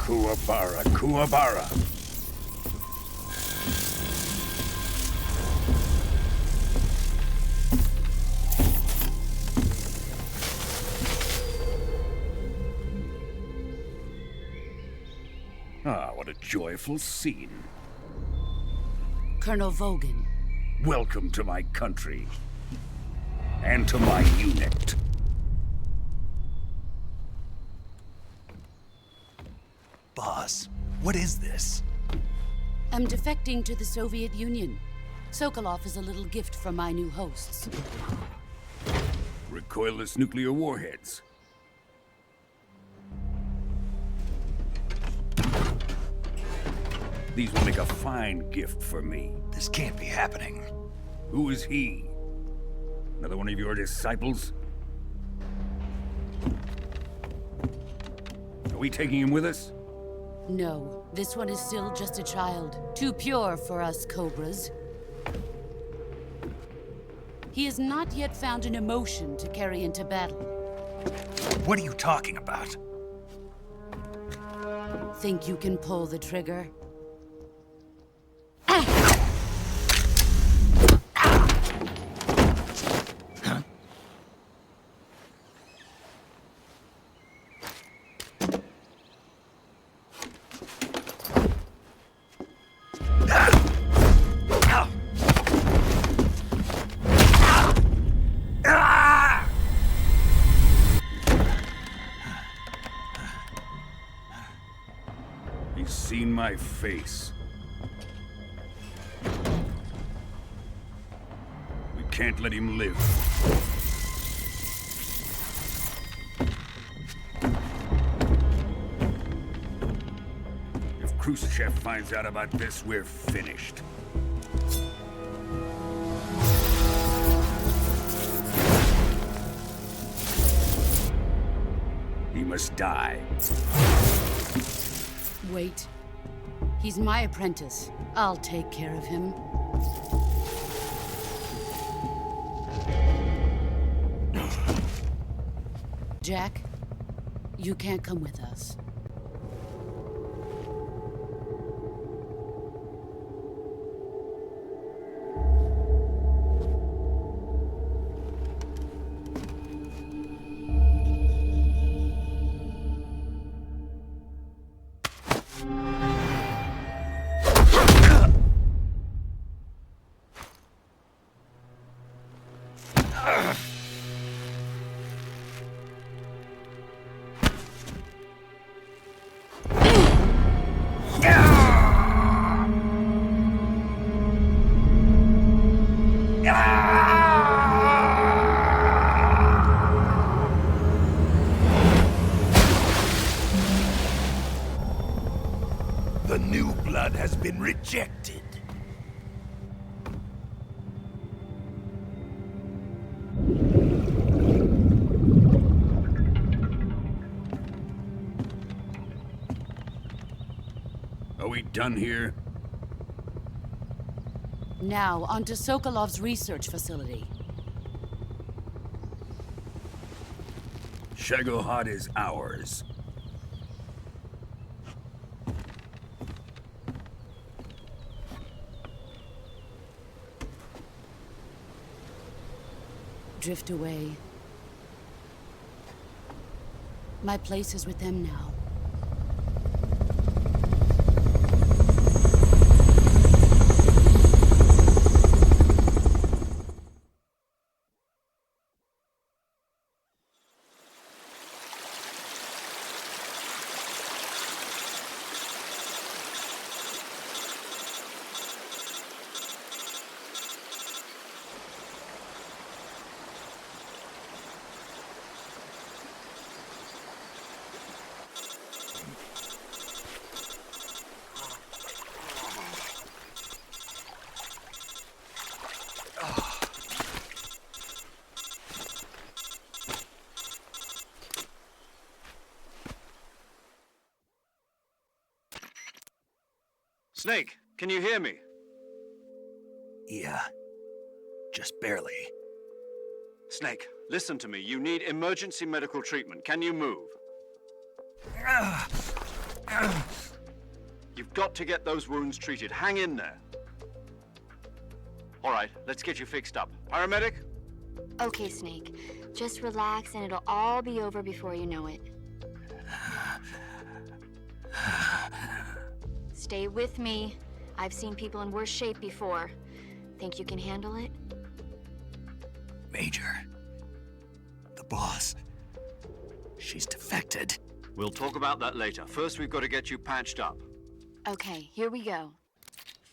Kuwabara, Kuwabara. Ah, what a joyful scene. Colonel Vogan. Welcome to my country. And to my unit. Boss, what is this? I'm defecting to the Soviet Union. Sokolov is a little gift from my new hosts. Recoilless nuclear warheads. These will make a fine gift for me. This can't be happening. Who is he? Another one of your disciples? Are we taking him with us? No, this one is still just a child. Too pure for us Cobras. He has not yet found an emotion to carry into battle. What are you talking about? Think you can pull the trigger? He's seen my face. We can't let him live. If Khrushchev finds out about this, we're finished. He must die. Wait. He's my apprentice. I'll take care of him. Jack, you can't come with us. has been rejected. Are we done here? Now, on to Sokolov's research facility. Shagohod is ours. Drift away. My place is with them now. Snake, can you hear me? Yeah. Just barely. Snake, listen to me. You need emergency medical treatment. Can you move? You've got to get those wounds treated. Hang in there. All right, let's get you fixed up. Paramedic? Okay, Snake. Just relax and it'll all be over before you know it. Stay with me. I've seen people in worse shape before. Think you can handle it? Major. The boss. She's defected. We'll talk about that later. First, we've got to get you patched up. Okay, here we go.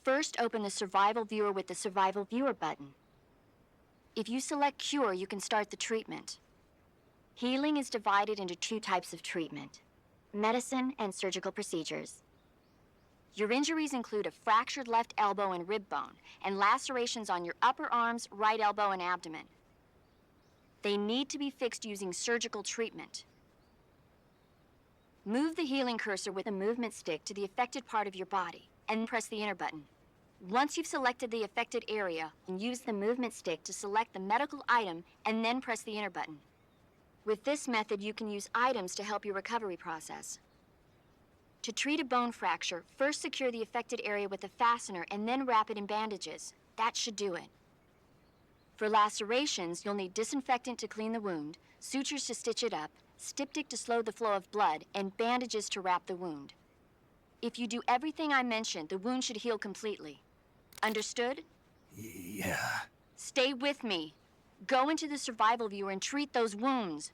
First, open the Survival Viewer with the Survival Viewer button. If you select Cure, you can start the treatment. Healing is divided into two types of treatment: medicine and surgical procedures. Your injuries include a fractured left elbow and rib bone, and lacerations on your upper arms, right elbow, and abdomen. They need to be fixed using surgical treatment. Move the healing cursor with a movement stick to the affected part of your body, and press the enter button. Once you've selected the affected area, use the movement stick to select the medical item, and then press the enter button. With this method, you can use items to help your recovery process. To treat a bone fracture, first secure the affected area with a fastener and then wrap it in bandages. That should do it. For lacerations, you'll need disinfectant to clean the wound, sutures to stitch it up, styptic to slow the flow of blood, and bandages to wrap the wound. If you do everything I mentioned, the wound should heal completely. Understood? Yeah. Stay with me. Go into the Survival Viewer and treat those wounds.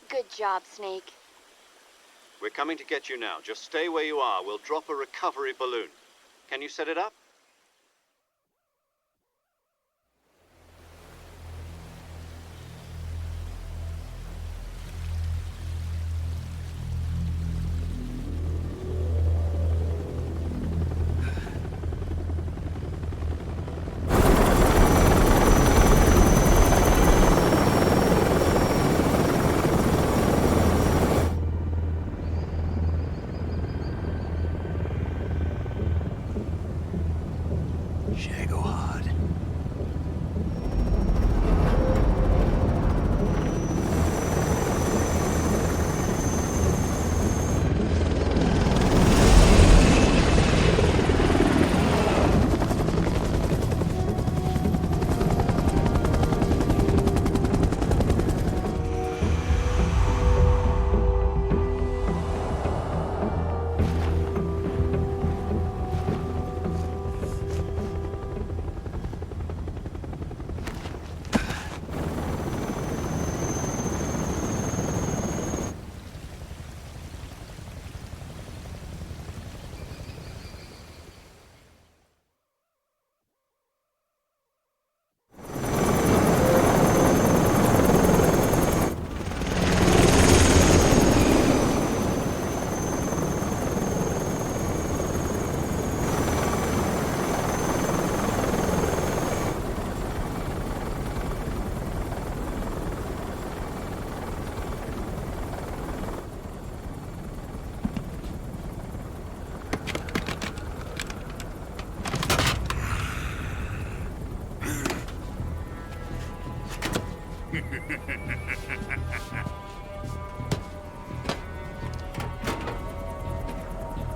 Good job, Snake. We're coming to get you now. Just stay where you are. We'll drop a recovery balloon. Can you set it up?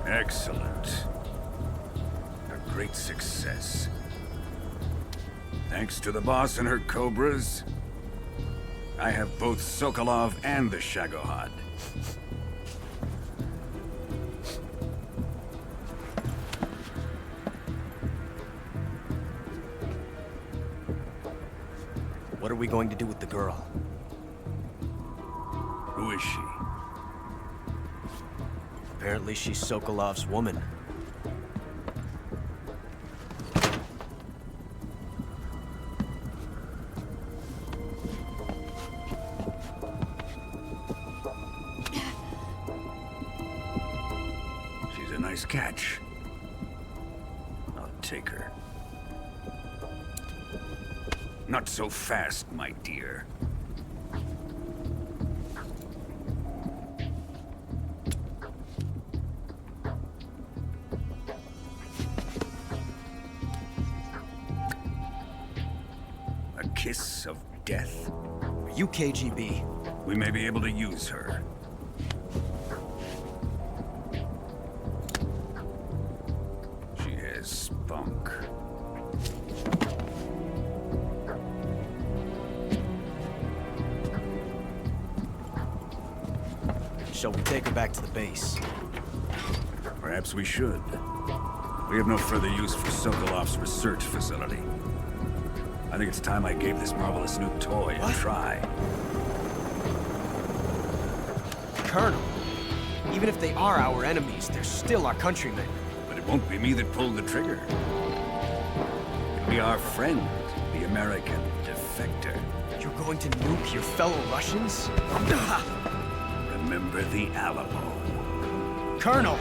Excellent. A great success. Thanks to the boss and her cobras, I have both Sokolov and the Shagohod. What are we going to do with the girl? Who is she? Apparently she's Sokolov's woman. She's a nice catch. I'll take her. Not so fast, my dear. A kiss of death? Are you KGB? We may be able to use her. She has spunk. Shall we take her back to the base? Perhaps we should. We have no further use for Sokolov's research facility. I think it's time I gave this marvelous new toy a try. Colonel, even if they are our enemies, they're still our countrymen. But it won't be me that pulled the trigger. It'll be our friend, the American defector. You're going to nuke your fellow Russians? Remember the Alamo. Colonel!